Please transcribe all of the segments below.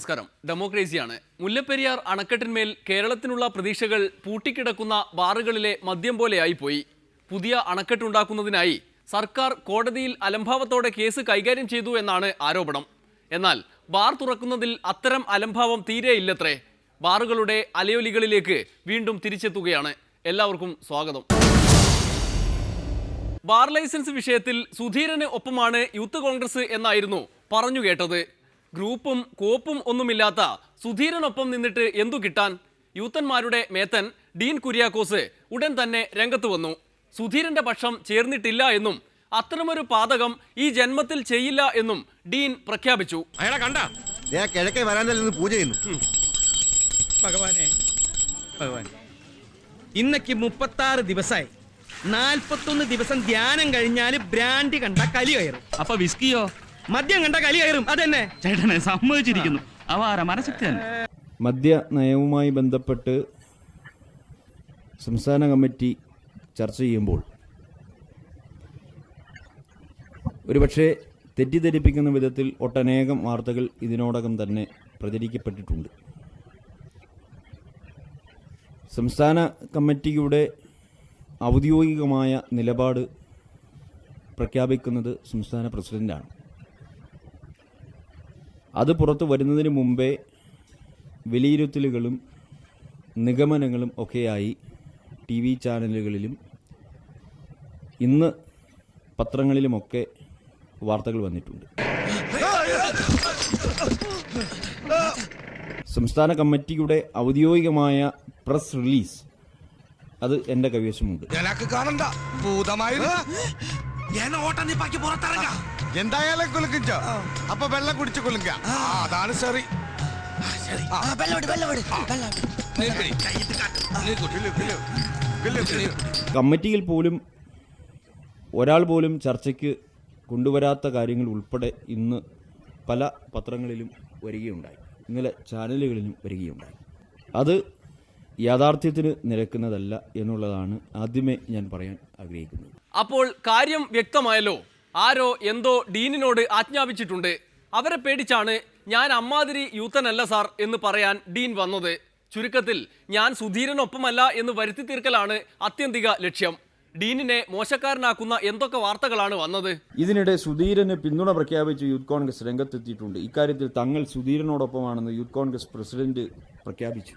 നമസ്കാരം. ഡെമോക്രേസിയാണ്. മുല്ലപ്പെരിയാർ അണക്കെട്ടിന്മേൽ കേരളത്തിനുള്ള പ്രതീക്ഷകൾ പൂട്ടിക്കിടക്കുന്ന ബാറുകളിലെ മദ്യം പോലെയായിപ്പോയി. പുതിയ അണക്കെട്ടുണ്ടാക്കുന്നതിനായി സർക്കാർ കോടതിയിൽ അലംഭാവത്തോടെ കേസ് കൈകാര്യം ചെയ്തു എന്നാണ് ആരോപണം. എന്നാൽ ബാർ തുറക്കുന്നതിൽ അത്തരം അലംഭാവം തീരെയില്ലത്രേ. ബാറുകളുടെ അലയൊലികളിലേക്ക് വീണ്ടും തിരിച്ചെത്തുകയാണ്. എല്ലാവർക്കും സ്വാഗതം. ബാർ ലൈസൻസ് വിഷയത്തിൽ സുധീരന് ഒപ്പമാണ് യൂത്ത് കോൺഗ്രസ് എന്നായിരുന്നു പറഞ്ഞു കേട്ടത്. ഗ്രൂപ്പും കോപ്പും ഒന്നുമില്ലാത്ത സുധീരനൊപ്പം നിന്നിട്ട് എന്തു കിട്ടാൻ? യൂത്തന്മാരുടെ മേത്തൻ ഡീൻ കുര്യാക്കോസ് ഉടൻ തന്നെ രംഗത്ത് വന്നു. സുധീരന്റെ പക്ഷം ചേർന്നിട്ടില്ല എന്നും അത്തരമൊരു പാതകം ഈ ജന്മത്തിൽ ചെയ്യില്ല എന്നും ഡീൻ പ്രഖ്യാപിച്ചു. ഇന്നക്ക് 36 ദിവസമായി. 41 ദിവസം ധ്യാനം കഴിഞ്ഞാല് ബ്രാൻഡി കണ്ട കലി കയറും. അപ്പൊ വിസ്കിയോ? മദ്യം കണ്ട കലി കയറും. അതെന്നെ ചേട്ടനെ സമ്മതിച്ചിരിക്കുന്നു. അവാര മനഃശക്തിയാണ്. മദ്യ നയവുമായി ബന്ധപ്പെട്ട് സംസ്ഥാന കമ്മിറ്റി ചർച്ച ചെയ്യുമ്പോൾ ഒരുപക്ഷെ തെറ്റിദ്ധരിപ്പിക്കുന്ന വിധത്തിൽ ഒട്ടനേകം വാർത്തകൾ ഇതിനോടകം തന്നെ പ്രചരിക്കപ്പെട്ടിട്ടുണ്ട്. സംസ്ഥാന കമ്മിറ്റിയുടെ ഔദ്യോഗികമായ നിലപാട് പ്രഖ്യാപിക്കുന്നത് സംസ്ഥാന പ്രസിഡന്റാണ്. അത് പുറത്തു വരുന്നതിന് മുമ്പേ വിലയിരുത്തലുകളും നിഗമനങ്ങളും ഒക്കെയായി TV ചാനലുകളിലും ഇന്ന് പത്രങ്ങളിലുമൊക്കെ വാർത്തകൾ വന്നിട്ടുണ്ട്. സംസ്ഥാന കമ്മിറ്റിയുടെ ഔദ്യോഗികമായ പ്രസ് റിലീസ് അത് എൻ്റെ കൈവശമുണ്ട്. എന്തായാലും കുലുക്കിച്ചോ. അപ്പൊ വെള്ളം കുടിച്ചു കുലുക്ക. അതാണ് ശരി. കമ്മിറ്റിയിൽ പോലും ഒരാൾ പോലും ചർച്ചയ്ക്ക് കൊണ്ടുവരാത്ത കാര്യങ്ങൾ ഉൾപ്പെടെ ഇന്ന് പല പത്രങ്ങളിലും വരികയുണ്ടായി. ഇന്നലെ ചാനലുകളിലും വരികയുണ്ടായി. അത് യാഥാർത്ഥ്യത്തിന് നിരക്കുന്നതല്ല എന്നുള്ളതാണ് ആദ്യമേ ഞാൻ പറയാൻ ആഗ്രഹിക്കുന്നത്. അപ്പോൾ കാര്യം വ്യക്തമായല്ലോ. ആരോ എന്തോ ഡീനിനോട് ആജ്ഞാപിച്ചിട്ടുണ്ട്. അവരെ പേടിച്ചാണ് ഞാൻ അമ്മാതിരി യൂത്തനല്ല സാർ എന്ന് പറയാൻ ഡീൻ വന്നത്. ചുരുക്കത്തിൽ ഞാൻ സുധീരനൊപ്പമല്ല എന്ന് വരുത്തി തീർക്കലാണ് ആത്യന്തിക ലക്ഷ്യം. ഡീനിനെ മോശക്കാരനാക്കുന്ന എന്തൊക്കെ വാർത്തകളാണ് വന്നത്. ഇതിനിടെ സുധീരന് പിന്തുണ പ്രഖ്യാപിച്ച് യൂത്ത് കോൺഗ്രസ് രംഗത്തെത്തിയിട്ടുണ്ട്. ഇക്കാര്യത്തിൽ തങ്ങൾ സുധീരനോടൊപ്പമാണെന്ന് യൂത്ത് കോൺഗ്രസ് പ്രസിഡന്റ് പ്രഖ്യാപിച്ചു.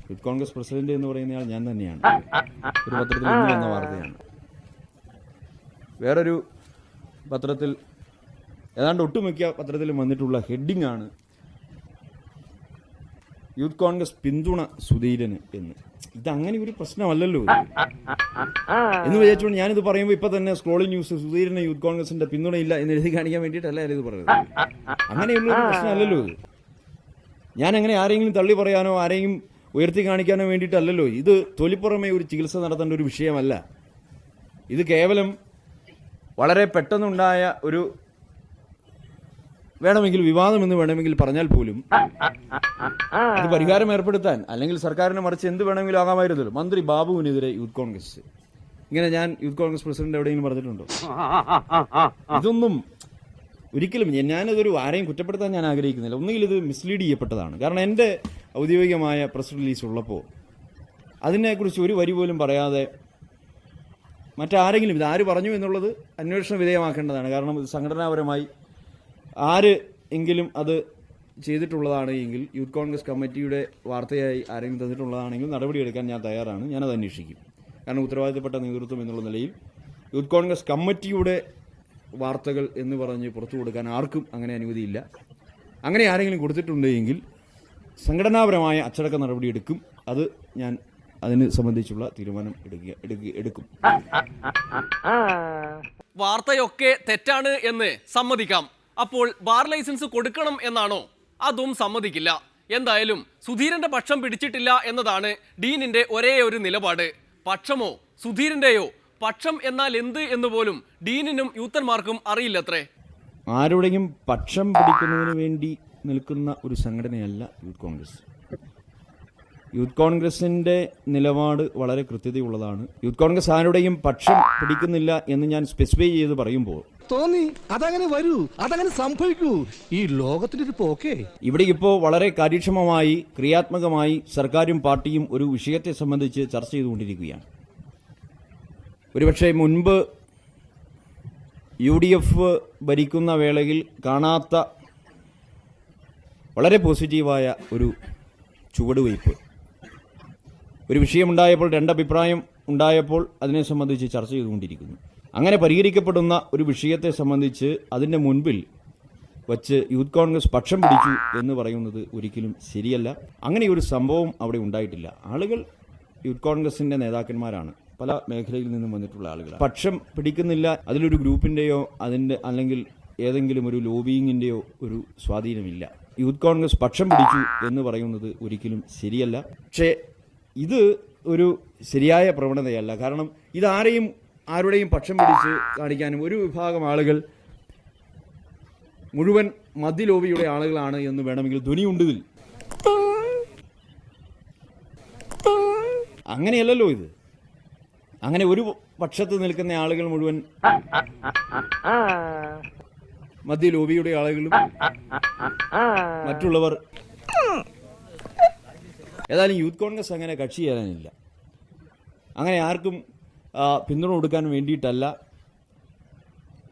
യൂത്ത് കോൺഗ്രസ് പ്രസിഡന്റ് എന്ന് പറയുന്നയാൾ ഞാൻ തന്നെയാണ്. ഒരു പത്രത്തിൽ ഇന്ന് വന്ന വാർത്തയാണ്. വേറൊരു പത്രത്തിൽ, ഏതാണ്ട് ഒട്ടുമിക്ക പത്രത്തിലും വന്നിട്ടുള്ള ഹെഡിങ് ആണ് യൂത്ത് കോൺഗ്രസ് പിന്തുണ സുധീരന് എന്ന്. ഇതങ്ങനെ ഒരു പ്രശ്നമല്ലല്ലോ എന്ന് വിചാരിച്ചുകൊണ്ട് ഞാനിത് പറയുമ്പോൾ ഇപ്പൊ തന്നെ സ്ക്രോളിംഗ് ന്യൂസ് സുധീരന് യൂത്ത് കോൺഗ്രസിന്റെ പിന്തുണയില്ല എന്ന് എഴുതി കാണിക്കാൻ വേണ്ടിയിട്ടല്ല ഇത് പറയുന്നത്. അങ്ങനെയുള്ള ഒരു പ്രശ്നമല്ലല്ലോ ഇത്. ഞാൻ അങ്ങനെ ആരെങ്കിലും തള്ളി പറയാനോ ആരെയും ഉയർത്തി കാണിക്കാനോ വേണ്ടിയിട്ടല്ലല്ലോ. ഇത് തൊലിപ്പുറമേ ഒരു ചികിത്സ നടത്തേണ്ട ഒരു വിഷയമല്ല. ഇത് കേവലം വളരെ പെട്ടെന്നുണ്ടായ ഒരു വേണമെങ്കിൽ വിവാദം എന്ന് വേണമെങ്കിൽ പറഞ്ഞാൽ പോലും ഇത് പരിഹാരം ഏർപ്പെടുത്താൻ അല്ലെങ്കിൽ സർക്കാരിനെ മറിച്ച് എന്ത് വേണമെങ്കിലും ആകാമായിരുന്നല്ലോ. മന്ത്രി ബാബുവിനെതിരെ യൂത്ത് കോൺഗ്രസ്, ഇങ്ങനെ ഞാൻ യൂത്ത് കോൺഗ്രസ് പ്രസിഡന്റ് എവിടെയെങ്കിലും പറഞ്ഞിട്ടുണ്ടോ? ഇതൊന്നും ഒരിക്കലും ഞാനതൊരു ആരെയും കുറ്റപ്പെടുത്താൻ ഞാൻ ആഗ്രഹിക്കുന്നില്ല. ഒന്നുകിൽ ഇത് മിസ്ലീഡ് ചെയ്യപ്പെട്ടതാണ്. കാരണം എൻ്റെ ഔദ്യോഗികമായ പ്രസ് റിലീസ് ഉള്ളപ്പോൾ അതിനെക്കുറിച്ച് ഒരു വരി പോലും പറയാതെ മറ്റാരെങ്കിലും ഇത് ആര് പറഞ്ഞു എന്നുള്ളത് അന്വേഷണ വിധേയമാക്കേണ്ടതാണ്. കാരണം ഇത് സംഘടനാപരമായി ആര് എങ്കിലും അത് ചെയ്തിട്ടുള്ളതാണ് എങ്കിൽ യൂത്ത് കോൺഗ്രസ് കമ്മിറ്റിയുടെ വാർത്തയായി ആരെങ്കിലും തന്നിട്ടുള്ളതാണെങ്കിൽ നടപടിയെടുക്കാൻ ഞാൻ തയ്യാറാണ്. ഞാനത് അന്വേഷിക്കും. കാരണം ഉത്തരവാദിത്തപ്പെട്ട നേതൃത്വം എന്നുള്ള നിലയിൽ യൂത്ത് കോൺഗ്രസ് കമ്മിറ്റിയുടെ വാർത്തകൾ എന്ന് പറഞ്ഞ് പുറത്തു കൊടുക്കാൻ ആർക്കും അങ്ങനെ അനുമതിയില്ല. അങ്ങനെ ആരെങ്കിലും കൊടുത്തിട്ടുണ്ടെങ്കിൽ സംഘടനാപരമായ അച്ചടക്ക നടപടി എടുക്കും. അത് ഞാൻ അതിന് സംബന്ധിച്ചുള്ള തീരുമാനം എടുക്കും. വാർത്തയൊക്കെ തെറ്റാണ് എന്ന് സമ്മതിക്കാം. അപ്പോൾ ബാർ ലൈസൻസ് കൊടുക്കണം എന്നാണോ? അതും സമ്മതിക്കില്ല. എന്തായാലും സുധീരന്റെ പക്ഷം പിടിച്ചിട്ടില്ല എന്നതാണ് ഡീനിന്റെ ഒരേ ഒരു നിലപാട്. പക്ഷമോ സുധീരന്റെയോ? പക്ഷം എന്നാൽ എന്ത് എന്ന് പോലും ഡീനിനും യൂത്തന്മാർക്കും അറിയില്ലത്രേ. ആരുടെയും പക്ഷം പിടിക്കുന്നതിന് വേണ്ടി നിൽക്കുന്ന ഒരു സംഘടനയല്ല യൂത്ത് കോൺഗ്രസ്. യൂത്ത് കോൺഗ്രസിന്റെ നിലപാട് വളരെ കൃത്യതയുള്ളതാണ്. യൂത്ത് കോൺഗ്രസ് ആരുടെയും പക്ഷം പിടിക്കുന്നില്ല എന്ന് ഞാൻ സ്പെസിഫൈ ചെയ്ത് പറയുമ്പോൾ തോന്നി അതങ്ങനെ വരൂ, അതങ്ങനെ സംഭവിക്കൂ. ഈ ലോകത്തിന്റെ ഒരു പോക്കേ. ഇവിടെ ഇപ്പോൾ വളരെ കാര്യക്ഷമമായി ക്രിയാത്മകമായി സർക്കാരും പാർട്ടിയും ഒരു വിഷയത്തെ സംബന്ധിച്ച് ചർച്ച ചെയ്തുകൊണ്ടിരിക്കുകയാണ്. ഒരുപക്ഷെ മുൻപ് UDF ഭരിക്കുന്ന വേളയിൽ കാണാത്ത വളരെ പോസിറ്റീവായ ഒരു ചുവടുവയ്പ്. ഒരു വിഷയമുണ്ടായപ്പോൾ രണ്ടഭിപ്രായം ഉണ്ടായപ്പോൾ അതിനെ സംബന്ധിച്ച് ചർച്ച ചെയ്തുകൊണ്ടിരിക്കുന്നു. അങ്ങനെ പരിഹരിക്കപ്പെടുന്ന ഒരു വിഷയത്തെ സംബന്ധിച്ച് അതിൻ്റെ മുൻപിൽ വച്ച് യൂത്ത് കോൺഗ്രസ് പക്ഷം പിടിച്ചു എന്ന് പറയുന്നത് ഒരിക്കലും ശരിയല്ല. അങ്ങനെ ഒരു സംഭവം അവിടെ ഉണ്ടായിട്ടില്ല. ആളുകൾ യൂത്ത് കോൺഗ്രസിൻ്റെ നേതാക്കന്മാരാണ്, പല മേഖലയിൽ നിന്നും വന്നിട്ടുള്ള ആളുകൾ. പക്ഷം പിടിക്കുന്നില്ല, അതിലൊരു ഗ്രൂപ്പിൻ്റെയോ അതിൻ്റെ അല്ലെങ്കിൽ ഏതെങ്കിലും ഒരു ലോബിയിങ്ങിൻ്റെയോ ഒരു സ്വാധീനമില്ല. യൂത്ത് കോൺഗ്രസ് പക്ഷം പിടിച്ചു എന്ന് പറയുന്നത് ഒരിക്കലും ശരിയല്ല. പക്ഷേ ഇത് ഒരു ശരിയായ പ്രവണതയല്ല. കാരണം ഇതാരെയും ആരുടെയും പക്ഷം പിടിച്ച് കാണിക്കാനും ഒരു വിഭാഗം ആളുകൾ മുഴുവൻ മദ്യ ലോബിയുടെ ആളുകളാണ് എന്ന് വേണമെങ്കിൽ ധ്വനിയുണ്ട് ഇതിൽ. അങ്ങനെയല്ലല്ലോ ഇത്. അങ്ങനെ ഒരു പക്ഷത്ത് നിൽക്കുന്ന ആളുകൾ മുഴുവൻ മദ്യ ലോബിയുടെ ആളുകളും മറ്റുള്ളവർ. ഏതായാലും യൂത്ത് കോൺഗ്രസ് അങ്ങനെ കക്ഷി ചേരാനില്ല. അങ്ങനെ ആർക്കും പിന്തുണ കൊടുക്കാൻ വേണ്ടിയിട്ടല്ല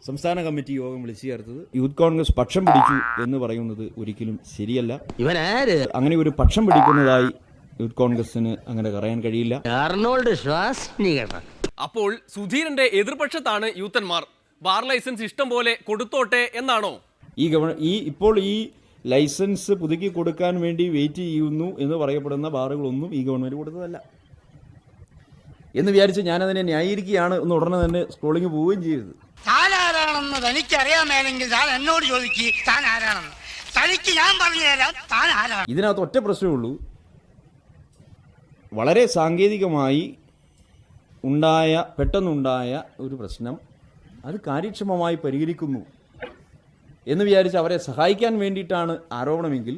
സംസ്ഥാന കമ്മിറ്റി യോഗം വിളിച്ചു ചേർത്തത്. യൂത്ത് കോൺഗ്രസ് പക്ഷം പിടിച്ചു എന്ന് പറയുന്നത് ഒരിക്കലും ശരിയല്ല. അങ്ങനെ ഒരു പക്ഷം പിടിക്കുന്നതായി യൂത്ത് കോൺഗ്രസിന് അങ്ങനെ പറയാൻ കഴിയില്ല. അപ്പോൾ സുധീരന്റെ എതിർപക്ഷത്താണ് യൂത്തന്മാർ. ബാർ ലൈസൻസ് ഇഷ്ടം പോലെ കൊടുത്തോട്ടെ എന്നാണോ? ഇപ്പോൾ ഈ ലൈസൻസ് പുതുക്കി കൊടുക്കാൻ വേണ്ടി വെയിറ്റ് ചെയ്യുന്നു എന്ന് പറയപ്പെടുന്ന ബാറുകളൊന്നും ഈ ഗവൺമെന്റ് കൊടുത്തതല്ല എന്ന് വിചാരിച്ച് ഞാനതിനെ ന്യായീകരിക്കുകയാണ് എന്ന് ഉടനെ തന്നെ സ്ക്രോളിങ് പോവുകയും ചെയ്തത്. താൻ ആരാണെന്ന് തനിക്കറിയാമേലെങ്കിൽ താൻ എന്നോട് ചോദിക്കുക താൻ ആരാണെന്ന്. തനിക്ക് ഞാൻ പറഞ്ഞു തരാം താൻ ആരാണ്. ഇതിനകത്ത് ഒറ്റ പ്രശ്നമേ ഉള്ളൂ. വളരെ സാങ്കേതികമായി പെട്ടെന്നുണ്ടായ ഒരു പ്രശ്നം അത് കാര്യക്ഷമമായി പരിഹരിക്കുന്നു എന്ന് വിചാരിച്ച് അവരെ സഹായിക്കാൻ വേണ്ടിയിട്ടാണ് ആരോപണമെങ്കിൽ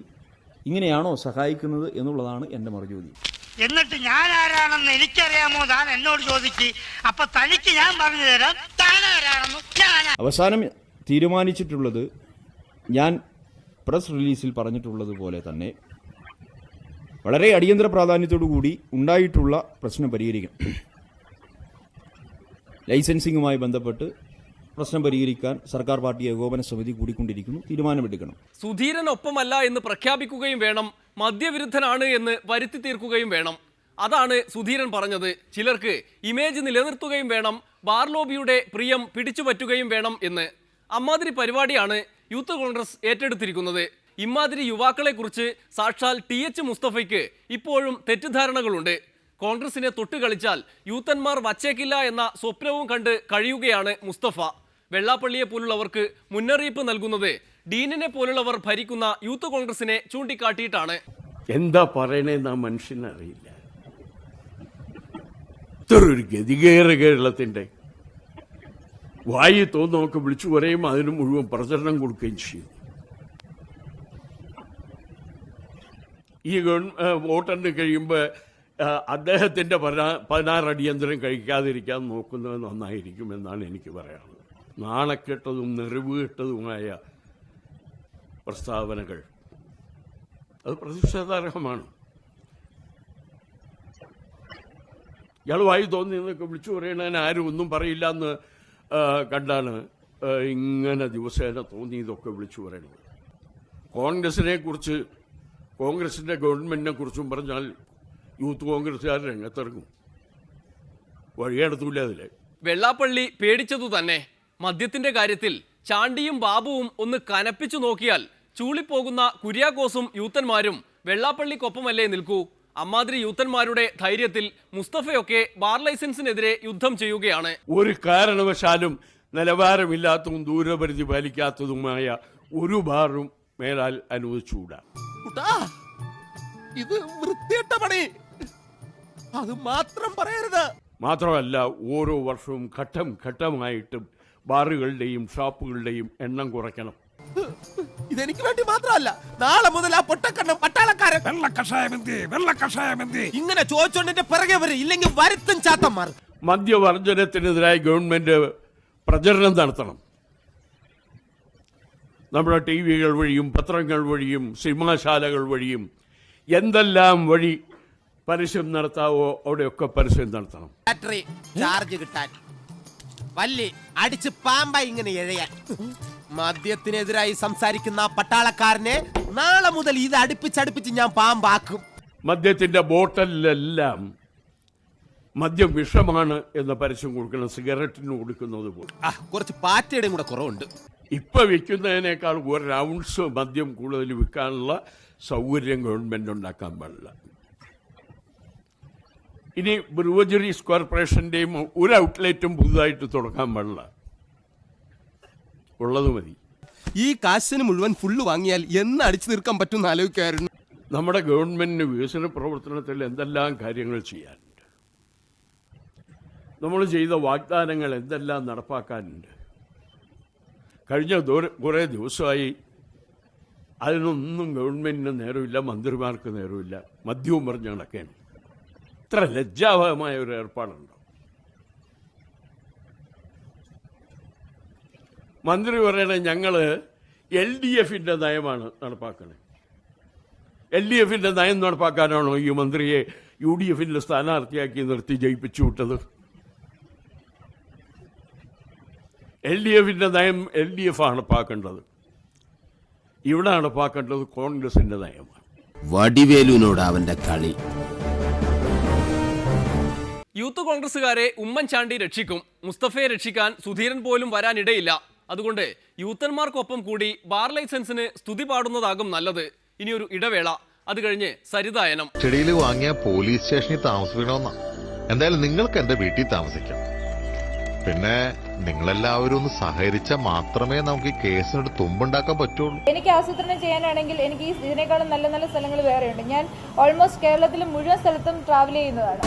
ഇങ്ങനെയാണോ സഹായിക്കുന്നത് എന്നുള്ളതാണ് എൻ്റെ മറുചോദ്യം. എന്നിട്ട് ഞാൻ ആരാണെന്ന് എനിക്കറിയാമോ താൻ എന്നോട് ചോദിക്കുക. അപ്പൊ തനിക്ക് ഞാൻ പറഞ്ഞു തരാം താൻ ആരാണെന്ന്. അവസാനം തീരുമാനിച്ചിട്ടുള്ളത് ഞാൻ പ്രസ് റിലീസിൽ പറഞ്ഞിട്ടുള്ളത് പോലെ തന്നെ വളരെ അടിയന്തര പ്രാധാന്യത്തോടു കൂടി ഉണ്ടായിട്ടുള്ള പ്രശ്നം പരിഹരിക്കണം. ലൈസൻസിങ്ങുമായി ബന്ധപ്പെട്ട് പ്രശ്നം പരിഹരിക്കാൻ സർക്കാർ പാർട്ടി ഏകോപന സമിതി കൂടിക്കൊണ്ടിരിക്കുന്നു. തീരുമാനമെടുക്കണം. സുധീരനൊപ്പമല്ല എന്ന് പ്രഖ്യാപിക്കുകയും വേണം, മദ്യവിരുദ്ധനാണ് എന്ന് വരുത്തി തീർക്കുകയും വേണം. അതാണ് സുധീരൻ പറഞ്ഞത്. ചിലർക്ക് ഇമേജ് നിലനിർത്തുകയും വേണം, ബാർ ലോബിയുടെ പ്രിയം പിടിച്ചുപറ്റുകയും വേണം എന്ന്. അമ്മാതിരി പരിപാടിയാണ് യൂത്ത് കോൺഗ്രസ് ഏറ്റെടുത്തിരിക്കുന്നത്. ഇമാതിരി യുവാക്കളെക്കുറിച്ച് സാക്ഷാൽ TH മുസ്തഫയ്ക്ക് ഇപ്പോഴും തെറ്റിദ്ധാരണകളുണ്ട്. കോൺഗ്രസിനെ തൊട്ടുകളിച്ചാൽ യൂത്തന്മാർ വച്ചേക്കില്ല എന്ന സ്വപ്നവും കണ്ട് കഴിയുകയാണ് മുസ്തഫ. വെള്ളാപ്പള്ളിയെ പോലുള്ളവർക്ക് മുന്നറിയിപ്പ് നൽകുന്നത് ഡീനിനെ പോലുള്ളവർ ഭരിക്കുന്ന യൂത്ത് കോൺഗ്രസിനെ ചൂണ്ടിക്കാട്ടിയിട്ടാണ്. എന്താ പറയണേന്ന് ആ മനുഷ്യനറിയില്ല. ഇത്രയൊരു ഗതികേറ് കേരളത്തിന്റെ വായി തോന്നുമൊക്കെ വിളിച്ചു പറയും, അതിന് മുഴുവൻ പ്രചരണം കൊടുക്കുകയും ചെയ്യും. ഈ വോട്ടെണ്ണി കഴിയുമ്പോൾ അദ്ദേഹത്തിൻ്റെ 16 അടിയന്തരം കഴിക്കാതിരിക്കാൻ നോക്കുന്നത് നന്നായിരിക്കുമെന്നാണ് എനിക്ക് പറയാനുള്ളത്. നാണക്കെട്ടതും നെറിവുകെട്ടതുമായ പ്രസ്താവനകൾ അത് പ്രതിഷേധാർഹമാണ്. ഇയാൾ വായി തോന്നിയെന്നൊക്കെ വിളിച്ചു പറയണതിന് ആരും ഒന്നും പറയില്ല എന്ന് കണ്ടാണ് ഇങ്ങനെ ദിവസേന തോന്നിയതൊക്കെ വിളിച്ചു പറയുന്നത്. കോൺഗ്രസിനെ കുറിച്ച്, കോൺഗ്രസിൻ്റെ ഗവൺമെൻറ്റിനെ കുറിച്ചും പറഞ്ഞാൽ യൂത്ത് കോൺഗ്രസ്സുകാർ രംഗത്തിറങ്ങും. വഴിയെടുത്തൂല അതിൽ. വെള്ളാപ്പള്ളി പേടിച്ചതു തന്നെ. മദ്യത്തിന്റെ കാര്യത്തിൽ ചാണ്ടിയും ബാബുവും ഒന്ന് കനപ്പിച്ചു നോക്കിയാൽ ചൂളിപ്പോകുന്ന കുര്യാക്കോസും യൂത്തന്മാരും വെള്ളാപ്പള്ളിക്കൊപ്പമല്ലേ നിൽക്കൂ. അമ്മാതിരി യൂത്തന്മാരുടെ ധൈര്യത്തിൽ മുസ്തഫയൊക്കെ ബാർ ലൈസൻസിനെതിരെ യുദ്ധം ചെയ്യുകയാണ്. ഒരു കാരണവശാലും നിലവാരമില്ലാത്തതും ദൂരപരിധി പാലിക്കാത്തതുമായ ഒരു ബാറും മേലാൽ അനുവദിച്ചുകൂടാ. ഇത് വൃത്തിയിട്ട പണി, അത് മാത്രം പറയരുത്. മാത്രമല്ല, ഓരോ വർഷവും ഘട്ടം ഘട്ടമായിട്ടും ബാറുകളുടെയും ഷാപ്പുകളുടെയും എണ്ണം കുറയ്ക്കണം. ഇതെനിക്ക് വേണ്ടി മാത്രമല്ല, നാളെ മുതൽ ആ പൊട്ടക്കണ്ണം പട്ടാളക്കാരൻ ഇങ്ങനെ ചോദിച്ചോണ്ടിന്റെ പിറകെ വരും, ഇല്ലെങ്കിൽ വരുത്തും ചാത്തന്മാർ. മദ്യവർജനത്തിനെതിരായി ഗവൺമെന്റ് പ്രചരണം നടത്തണം. നമ്മുടെ ടി വികൾ വഴിയും പത്രങ്ങൾ വഴിയും സിനിമാശാലകൾ വഴിയും എന്തെല്ലാം വഴി പരസ്യം നടത്താവോ അവിടെയൊക്കെ പരസ്യം നടത്തണം. ബാറ്ററി ചാർജ് കിട്ടാൻ, വല്ലി അടിച്ച് പാമ്പായി ഇങ്ങനെ എഴയാൻ. മദ്യത്തിനെതിരായി സംസാരിക്കുന്ന പട്ടാളക്കാരനെ നാളെ മുതൽ ഇത് അടുപ്പിച്ചടുപ്പിച്ച് ഞാൻ പാമ്പാക്കും. മദ്യത്തിന്റെ ബോട്ടലിലെല്ലാം മദ്യം വിഷമാണ് എന്ന പരസ്യം കൊടുക്കണം, സിഗരറ്റിന് കൊടുക്കുന്നത് പോലെ. കുറച്ച് പാറ്റയുടെയും കൂടെ കുറവുണ്ട്. ഇപ്പൊ വിൽക്കുന്നതിനേക്കാൾ ഒരു ഔൺസ് മദ്യം കൂടുതൽ വിൽക്കാനുള്ള സൗകര്യം ഗവൺമെന്റ് ഉണ്ടാക്കാൻ പാടില്ല. ഇനി ബ്രൂവജറീസ് കോർപ്പറേഷന്റെയും ഒരു ഔട്ട്ലെറ്റും പുതുതായിട്ട് തുടങ്ങാൻ പാടില്ല, ഉള്ളത് മതി. ഈ കാശിന് മുഴുവൻ ഫുള്ള് വാങ്ങിയാൽ എന്ന് അടിച്ചു തീർക്കാൻ പറ്റും ആലോചിക്കായിരുന്നു. നമ്മുടെ ഗവൺമെന്റിന് വികസന പ്രവർത്തനത്തിൽ എന്തെല്ലാം കാര്യങ്ങൾ ചെയ്യാനുണ്ട്, നമ്മൾ ചെയ്ത വാഗ്ദാനങ്ങൾ എന്തെല്ലാം നടപ്പാക്കാനുണ്ട്. കഴിഞ്ഞ കുറേ ദിവസമായി അതിനൊന്നും ഗവൺമെന്റിന് നേരമില്ല, മന്ത്രിമാർക്ക് നേരമില്ല, മദ്യവും പറഞ്ഞ് നടക്കുകയാണ്. ഇത്ര ലജ്ജാവഹമായ ഒരു ഏർപ്പാടുണ്ടോ? മന്ത്രി പറയണേ ഞങ്ങൾ LDFന്റെ നയമാണ് നടപ്പാക്കണേ. LDFന്റെ നയം നടപ്പാക്കാനാണോ ഈ മന്ത്രിയെ UDFന്റെ സ്ഥാനാർത്ഥിയാക്കി നിർത്തി ജയിപ്പിച്ചു വിട്ടത്? LDFന്റെ നയം LDF ആണ് നടപ്പാക്കേണ്ടത്. ഇവിടെ നടപ്പാക്കേണ്ടത് കോൺഗ്രസിന്റെ നയമാണ്. വടിവേലുവിനോട് അവന്റെ കളി. യൂത്ത് കോൺഗ്രസുകാരെ ഉമ്മൻചാണ്ടി രക്ഷിക്കും, മുസ്തഫയെ രക്ഷിക്കാൻ സുധീരൻ പോലും വരാനിടയില്ല. അതുകൊണ്ട് യൂത്തന്മാർക്കൊപ്പം കൂടി ബാർ ലൈസൻസിന് സ്തുതി പാടുന്നതാകും നല്ലത്. ഇനിയൊരു ഇടവേള, അത് കഴിഞ്ഞ് സരിതായനം. ചെടിയിൽ വാങ്ങിയ പോലീസ് സ്റ്റേഷനിൽ താമസിക്കണമെന്നാ. എന്തായാലും നിങ്ങൾക്ക് എന്റെ വീട്ടിൽ താമസിക്കാം. പിന്നെ നിങ്ങളെല്ലാവരും ഒന്ന് സഹകരിച്ചാൽ മാത്രമേ നമുക്ക് ഈ കേസിനൊരു തുമ്പുണ്ടാക്കാൻ പറ്റുള്ളൂ. എനിക്ക് ആസൂത്രണം ചെയ്യാനാണെങ്കിൽ എനിക്ക് ഇതിനേക്കാളും നല്ല നല്ല സ്ഥലങ്ങൾ വേറെയുണ്ട്. ഞാൻ ഓൾമോസ്റ്റ് കേരളത്തിൽ മുഴുവൻ സ്ഥലത്തും ട്രാവൽ ചെയ്യുന്നതാണ്.